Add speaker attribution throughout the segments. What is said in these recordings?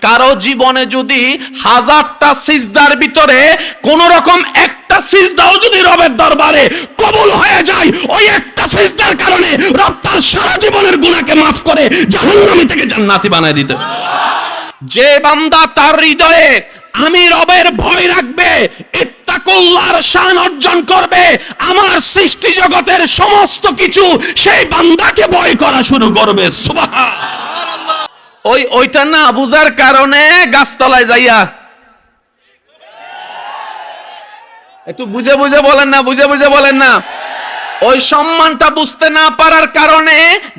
Speaker 1: কারো জীবনে যদি 1000টা সিজদার ভিতরে কোন রকম একটা সিজদাও যদি রবের দরবারে কবুল হয়ে যায়, ওই একটা সিজদার কারণে রব তার সারা জীবনের গুনাহকে মাফ করে জাহান্নামী থেকে জান্নাতি বানায় দিতে। যে বান্দা তার হৃদয়ে আমি রবের ভয় রাখবে, ইত্তাকুল্লাহর শান অর্জন করবে, আমার সৃষ্টি জগতের সমস্ত কিছু সেই বান্দাকে ভয় করা শুরু করবে। সুবহানাল্লাহ। ওইটা না বুঝার কারণে গাছতলায় যাইয়া, একটু বুঝে বুঝে বলেন না, বুঝে বুঝে বলেন না, ওই সম্মানটা বুঝতে না পারার কারণে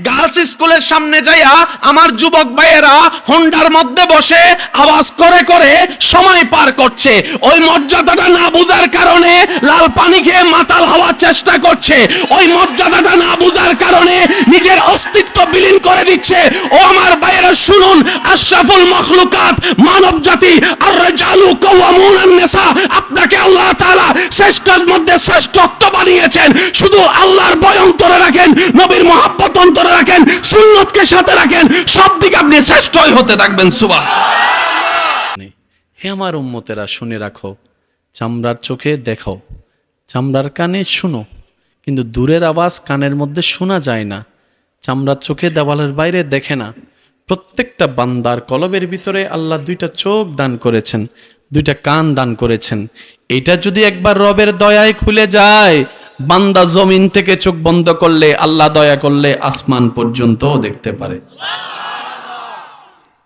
Speaker 1: গার্লস স্কুলের সামনে যাইয়া আমার যুবক ভাইয়েরা হোন্ডার মধ্যে বসে আওয়াজ করে করে সময় পার করছে। ওই মর্যাদাটা না বুঝার কারণে লাল পানি খেয়ে মাতাল হওয়ার চেষ্টা করছে। ওই মর্যাদাটা না বুঝার কারণে নিজের অস্তিত্ব বিলীন করে দিচ্ছে। ও আমার ভাইয়েরা শুনুন, আশরাফুল মখলুকাত মানব জাতি আর রিজালু কাওয়ামুন আন-নিসা, আপনাকে আল্লাহ তাআলা শ্রেষ্ঠের মধ্যে শ্রেষ্ঠত্ব বানিয়েছেন। শুধু আল্লাহর ভয় অন্তরে রাখেন, নবীর মহব্বত অন্তরে রাখেন, সুন্নতকে সাথে রাখেন, সব দিকে আপনি শ্রেষ্ঠই হতে থাকবেন। সুবহানাল্লাহ। হে আমার উম্মতেরা, শুনে রাখো, চামড়ার চোখে দেখো, চামড়ার কানে শুনো, কিন্তু দূরের আওয়াজ কানের মধ্যে শোনা যায় না। চামড়ার চোখে দেওয়ালের বাইরে দেখে না। প্রত্যেকটা বান্দার কলবের ভিতরে আল্লাহ 2টা চোখ দান করেছেন, 2টা কান দান করেছেন। এটা যদি একবার রবের দয়ায় খুলে যায়, বান্দা জমিন থেকে চোখ বন্ধ করলে আল্লাহ দয়া করলে আসমান পর্যন্ত দেখতে পারে।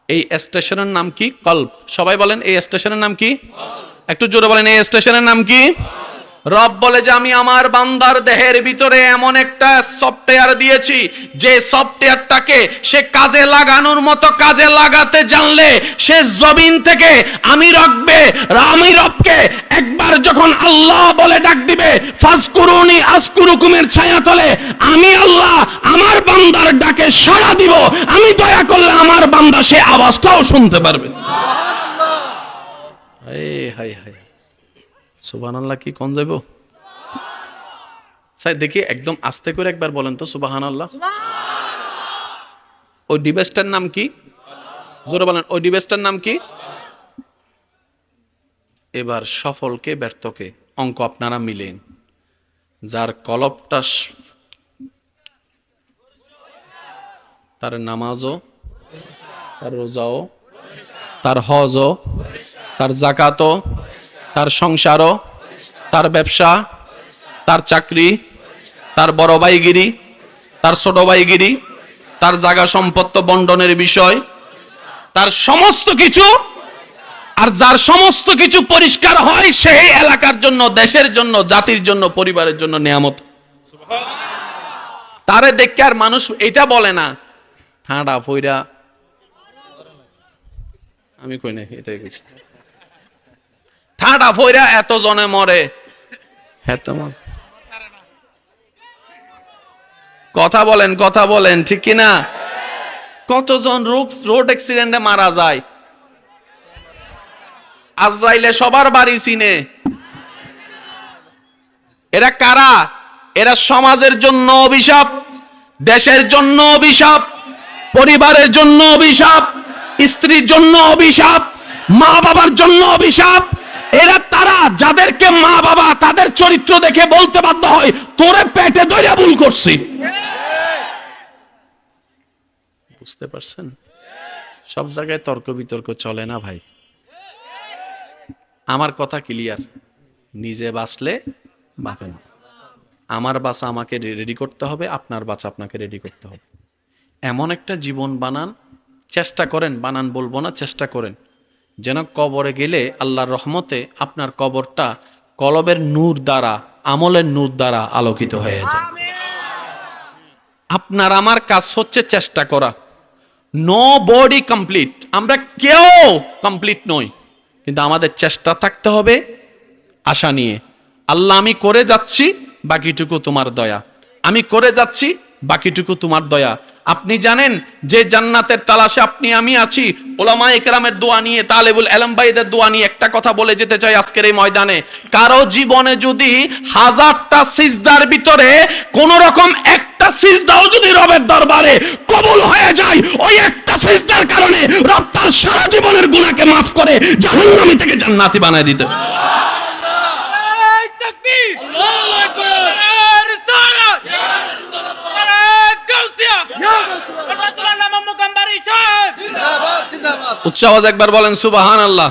Speaker 1: এই স্টেশনের নাম কি? কলব। সবাই বলেন এই স্টেশনের নাম কি? একটু জোরে বলেন এই স্টেশনের নাম কি? রব বলে যে আমি আমার বান্দার দেহের ভিতরে এমন একটা সফটওয়্যার দিয়েছি, যে সফটওয়্যারটাকে সে কাজে লাগানোর মতো কাজে লাগাতে জানলে সে জমিন থেকে আমি রবকে একবার যখন আল্লাহ বলে ডাক দিবে, ফাজকুরুনি আযকুরুকুমের ছায়াতলে আমি আল্লাহ আমার বান্দার ডাকে সাড়া দিব। আমি দয়া করলে আমার বান্দা সে আওয়াজটাও শুনতে পারবে। সুবহানাল্লাহ। হায় হায়, সুবহানাল্লাহ কি কোন যাইব? স্যার দেখি একদম আস্তে করে একবার বলেন তো সুবহানাল্লাহ। ওই ডিভাইসটার নাম কি? জোরে বলেন, ওই ডিভাইসটার নাম কি? এবার সফলকে ব্যর্থকে অঙ্ক আপনারা মিলেন। যার কলবটা তার নামাজও, তার রোজাও, তার হজও, তার যাকাতও, তার সংসারও, তার ব্যবসা, তার চাকরি, তার বড় ভাইগিরি, তার ছোট ভাইগিরি, তার জায়গা সম্পত্তি বন্টনের বিষয়, তার সমস্ত কিছু, আর যার সমস্ত কিছু পরিষ্কার হয় সেই এলাকার জন্য, দেশের জন্য, জাতির জন্য, পরিবারের জন্য নিয়ামত। তারে দেখে আর মানুষ এটা বলে না ঠান্ডা ফইরা, আমি কই না, এটাই কইছি, ঠাডা ফইরা এত জনে মরে। কথা বলেন, কথা বলেন, ঠিক কিনা? কতজন রোড অ্যাক্সিডেন্টে মারা যায়। আজরাইলে সবার বাড়ি চিনে। এরা কারা? এরা সমাজের জন্য অভিশাপ, দেশের জন্য অভিশাপ, পরিবারের জন্য অভিশাপ, স্ত্রীর জন্য অভিশাপ, মা বাবার জন্য অভিশাপ। এরা তারা যাদেরকে মা বাবা তাদের চরিত্র দেখে বলতে বাধ্য হয় তোরে পেটে দইরা ভুল করছি। বুঝতে পারছেন? সব জায়গায় তর্ক বিতর্ক চলে না ভাই। আমার কথা ক্লিয়ার, নিজে বাঁচলে বাঁচেন। আমার বাঁচা আমাকে রেডি করতে হবে, আপনার বাঁচা আপনাকে রেডি করতে হবে। এমন একটা জীবন বানান, চেষ্টা করেন, বানান বলবো না, চেষ্টা করেন যেন কবরে গেলে আল্লাহর রহমতে আপনার কবরটা কলবের নূর দ্বারা, আমলের নূর দ্বারা আলোকিত হয়ে যায়। আপনার আমার কাজ হচ্ছে চেষ্টা করা। নো বডি কমপ্লিট, আমরা কেউ কমপ্লিট নই, কিন্তু আমাদের চেষ্টা থাকতে হবে আশা নিয়ে। আল্লাহ আমি করে যাচ্ছি, বাকিটুকু তোমার দয়া। আমি করে যাচ্ছি, বাকিটুকু তোমার দয়া। আপনি জানেন যে জান্নাতের তালাশে আপনি আমি আছি, ওলামায়ে কেরামের দোয়া নিয়ে, তালেবুল ইলম ভাইদের দোয়া নিয়ে একটা কথা বলে যেতে চাই আজকের এই ময়দানে। কারো জীবনে যদি 1000টা সিজদার ভিতরে কোন রকম একটা সিজদাও যদি রবের দরবারে কবুল হয়ে যায়, ওই একটা সিজদার কারণে রব তার সারা জীবনের গুনাহকে মাফ করে জাহান্নামী থেকে জান্নাতি বানায় দিতে। উচ্চ আওয়াজ একবার বলেন সুবহানাল্লাহ।